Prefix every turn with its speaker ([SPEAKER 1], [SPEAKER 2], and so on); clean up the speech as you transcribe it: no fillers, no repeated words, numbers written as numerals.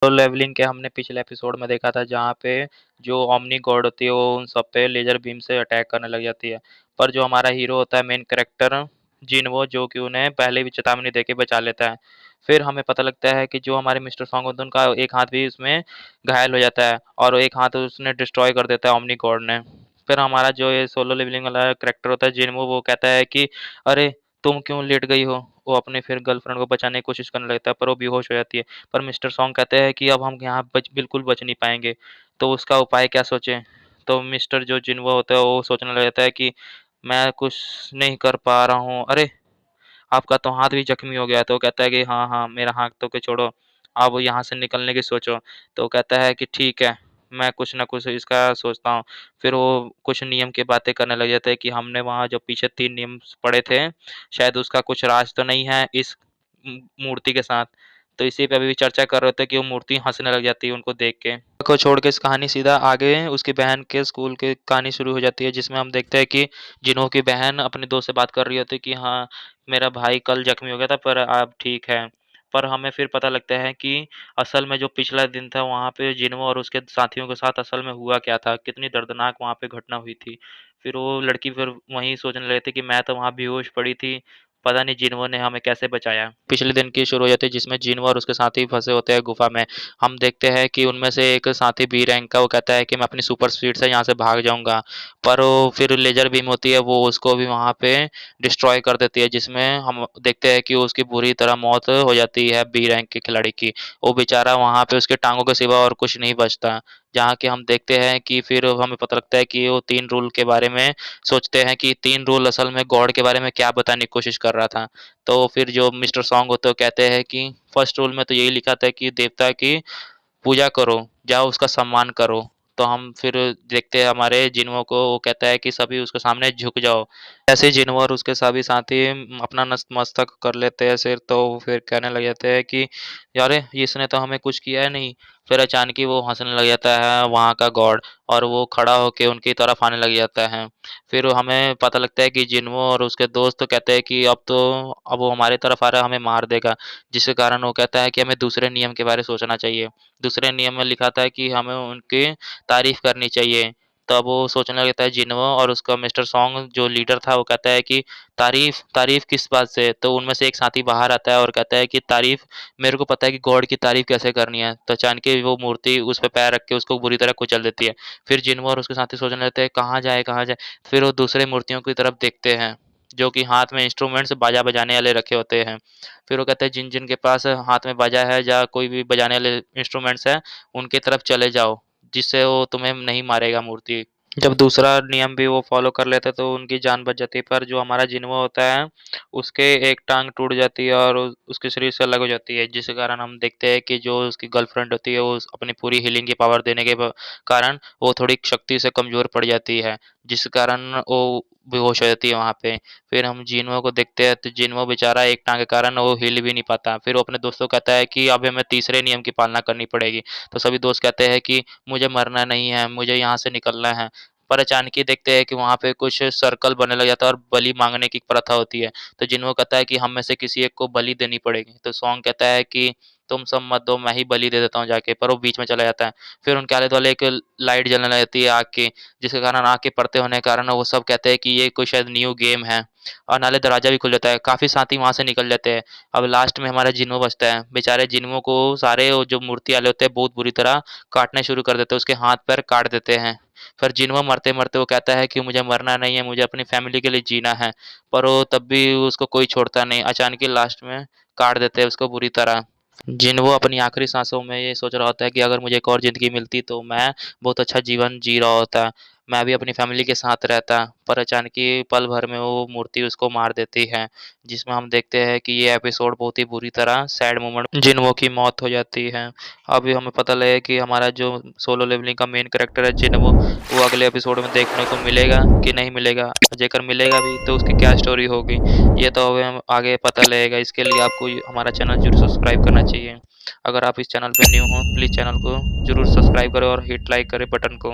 [SPEAKER 1] Solo levelling के हमने पिछले एपिसोड में देखा था जहाँ पे जो ओमनी गॉड होती है वो उन सब पे लेजर बीम से अटैक करने लग जाती है। पर जो हमारा हीरो होता है मेन कैरेक्टर जिनवो जो कि उन्हें पहले भी चेतावनी देके बचा लेता है। फिर हमें पता लगता है कि जो हमारे मिस्टर सॉन्ग होते हैं उनका एक हाथ भी उसमें घायल हो जाता है और एक हाथ उसने डिस्ट्रॉय कर देता है ओमनी गॉड ने। फिर हमारा जो ये सोलो लेवलिंग वाला कैरेक्टर होता है जिनवो वो कहता है कि अरे तुम क्यों लेट गई हो। वो अपने फिर गर्लफ्रेंड को बचाने की कोशिश करने लगता है पर वो बेहोश हो जाती है। पर मिस्टर सॉन्ग कहते हैं कि अब हम यहाँ बिल्कुल बच नहीं पाएँगे, तो उसका उपाय क्या सोचें? तो मिस्टर जो जिन्हो होता है वो सोचने लग जाता है कि मैं कुछ नहीं कर पा रहा हूँ। अरे! आपका तो हाथ भी ज़ख्मी हो गया है। तो वो कहता है कि हाँ, हाँ, मेरा हाथ तो के छोड़ो, अब यहाँ से निकलने की सोचो। तो वो कहता है कि ठीक है, मैं कुछ न कुछ इसका सोचता हूँ। फिर वो कुछ नियम की बातें करने लग जाते हैं कि हमने वहाँ जो पीछे 3 नियम पढ़े थे, शायद उसका कुछ राज तो नहीं है इस मूर्ति के साथ। तो इसी पे अभी चर्चा कर रहे थे कि वो मूर्ति हँसने लग जाती है उनको देख के। को छोड़ के इस कहानी सीधा आगे उसकी बहन के स्कूल की कहानी शुरू हो जाती है जिसमें हम देखते हैं कि जिन्हों की बहन अपने दोस्त से बात कर रही होती है कि हाँ, मेरा भाई कल ज़ख्मी हो गया था पर अब ठीक है। पर हमें फिर पता लगता है कि असल में जो पिछला दिन था वहाँ पे जिन्हों और उसके साथियों के साथ असल में हुआ क्या था, कितनी दर्दनाक वहाँ पे घटना हुई थी। फिर वो लड़की फिर वहीं सोचने लगी थी कि मैं तो वहाँ बेहोश पड़ी थी, पता नहीं जिन्हों ने हमें कैसे बचाया। पिछले दिन की शुरू हो जाती है जिसमें जिन्हों और उसके साथी फँसे होते हैं गुफ़ा में। हम देखते हैं कि उनमें से एक साथी बी रैंक का वो कहता है कि मैं अपनी सुपर स्पीड से यहाँ से भाग जाऊँगा। पर वो फिर लेज़र बीम होती है वो उसको भी वहाँ पे डिस्ट्रॉय कर देती है जिसमें हम देखते हैं कि उसकी बुरी तरह मौत हो जाती है बी रैंक के खिलाड़ी की। वो बेचारा वहाँ पे उसके टाँगों के सिवा और कुछ नहीं बचता। जहाँ कि हम देखते हैं कि फिर हमें पता लगता है कि वो 3 रूल के बारे में सोचते हैं कि 3 रूल असल में गॉड के बारे में क्या बताने की कोशिश कर रहा था। तो फिर जो मिस्टर सॉन्ग होते हैं वो कहते हैं कि फर्स्ट रूल में तो यही लिखा था कि देवता की पूजा करो, जाओ उसका सम्मान करो। तो हम फिर देखते हैं हमारे जिन्हों को वो कहता है कि सभी उसके सामने झुक जाओ। ऐसे ही जिन्हों और उसके सभी साथी अपना नतमस्तक कर लेते हैं सिर तो वो फिर कहने लग जाते हैं कि अरे! इसने तो हमें कुछ किया ही नहीं। फिर अचानक ही वो हँसने लग जाता है वहाँ का गॉड और वो खड़ा होके उनकी तरफ आने लग जाता है। फिर हमें पता लगता है कि जिन्हों और उसके दोस्त कहते हैं कि अब वो हमारी तरफ आ रहा है, हमें मार देगा। जिसके कारण वो कहता है कि हमें दूसरे नियम के बारे में सोचना चाहिए। दूसरे नियम में लिखा था कि हमें उनकी तारीफ़ करनी चाहिए। तब वो सोचने लगता है जिन्हों और उसका मिस्टर सॉन्ग जो लीडर था वो कहता है कि तारीफ़ तारीफ़ किस बात से? तो उनमें से एक साथी बाहर आता है और कहता है कि तारीफ़ मेरे को पता है कि गॉड की तारीफ़ कैसे करनी है। तो अचानक ही वो मूर्ति उस पे पैर रख के उसको बुरी तरह कुचल देती है। फिर जिन्हों और उसके साथी सोचने लगते हैं कहाँ जाए, कहाँ जाए? फिर वो दूसरे मूर्तियों की तरफ देखते हैं, जो कि हाथ में इंस्ट्रूमेंट्स बाजा बजाने वाले रखे होते हैं। फिर वो कहते हैं जिन-जिन के पास हाथ में बाजा है या कोई भी बजाने वाले इंस्ट्रूमेंट्स हैं, उनकी तरफ चले जाओ, जिससे वो तुम्हें नहीं मारेगा मूर्ति। जब दूसरा नियम भी वो फ़ॉलो कर लेते हैं तो उनकी जान बच जाती है, पर जो हमारा जिन्हों होता है, उसके एक टाँग टूट जाती है और उसके शरीर से अलग हो जाती है, जिसके कारण हम देखते हैं कि जो उसकी गर्लफ्रेंड होती है, वो अपनी पूरी हीलिंग की पावर देने के ब कारण वो थोड़ी शक्ति से कमज़ोर पड़ जाती है, जिस कारण वो बेहोश हो जाती है वहाँ पे। फिर हम जिन्हों को देखते हैं तो जिन्हों बेचारा एक टाँग के कारण वो हिल भी नहीं पाता। फिर वो अपने दोस्तों को कहता है कि अब हमें तीसरे नियम की पालना करनी पड़ेगी। तो सभी दोस्त कहते हैं कि मुझे मरना नहीं है, मुझे यहाँ से निकलना है। पर अचानक ही देखते हैं कि वहाँ पे कुछ सर्कल बनने लग जाता है और बलि माँगने की प्रथा होती है। तो जिन्हों कहता है कि हम में से किसी एक को बलि देनी पड़ेगी। तो सॉन्ग कहता है कि तुम सब मत दो, मैं ही बलि दे देता हूँ जाके, पर वो बीच में चला जाता है। फिर उनके आले-दुआले एक लाइट जलने लग जाती है आग की, जिसके कारण आग के पड़ते होने के कारण वो सब कहते हैं कि ये कोई शायद न्यू गेम है और नाले दरवाज़ा भी खुल जाता है। काफ़ी साथी वहाँ से निकल जाते हैं। अब लास्ट में हमारा जिन्हों बचता है। बेचारे जिन्हों को सारे वो जो मूर्ति वाले होते हैं बहुत बुरी तरह काटने शुरू कर देते हैं, उसके हाथ-पैर काट देते हैं। फिर जिन्हों मरते-मरते वो कहता है कि मुझे मरना नहीं है, मुझे अपनी फैमिली के लिए जीना है। पर वो तब भी उसको कोई छोड़ता नहीं। अचानक ही लास्ट में काट देते हैं उसको बुरी तरह। जिन्हों अपनी आखिरी साँसों में ये सोच रहा होता है कि अगर मुझे एक और ज़िंदगी मिलती तो मैं बहुत अच्छा जीवन जी रहा होता। मैं भी अपनी फैमिली के साथ रहता। पर अचानक ही पल भर में वो मूर्ति उसको मार देती है, जिसमें हम देखते हैं कि ये एपिसोड बहुत ही बुरी तरह सैड मोमेंट जिन्हों की मौत हो जाती है। अभी हमें पता लगा कि हमारा जो सोलो लेवलिंग का मेन कैरेक्टर है जिन्हों, वो अगले एपिसोड में देखने को मिलेगा कि नहीं मिलेगा? जेकर मिलेगा भी तो उसकी क्या स्टोरी होगी? ये तो अभी हम आगे पता लगेगा। इसके लिए आपको हमारा चैनल ज़रूर सब्सक्राइब करना चाहिए। अगर आप इस चैनल पे न्यू हो प्लीज़ चैनल को ज़रूर सब्सक्राइब करें और हिट लाइक करें बटन को।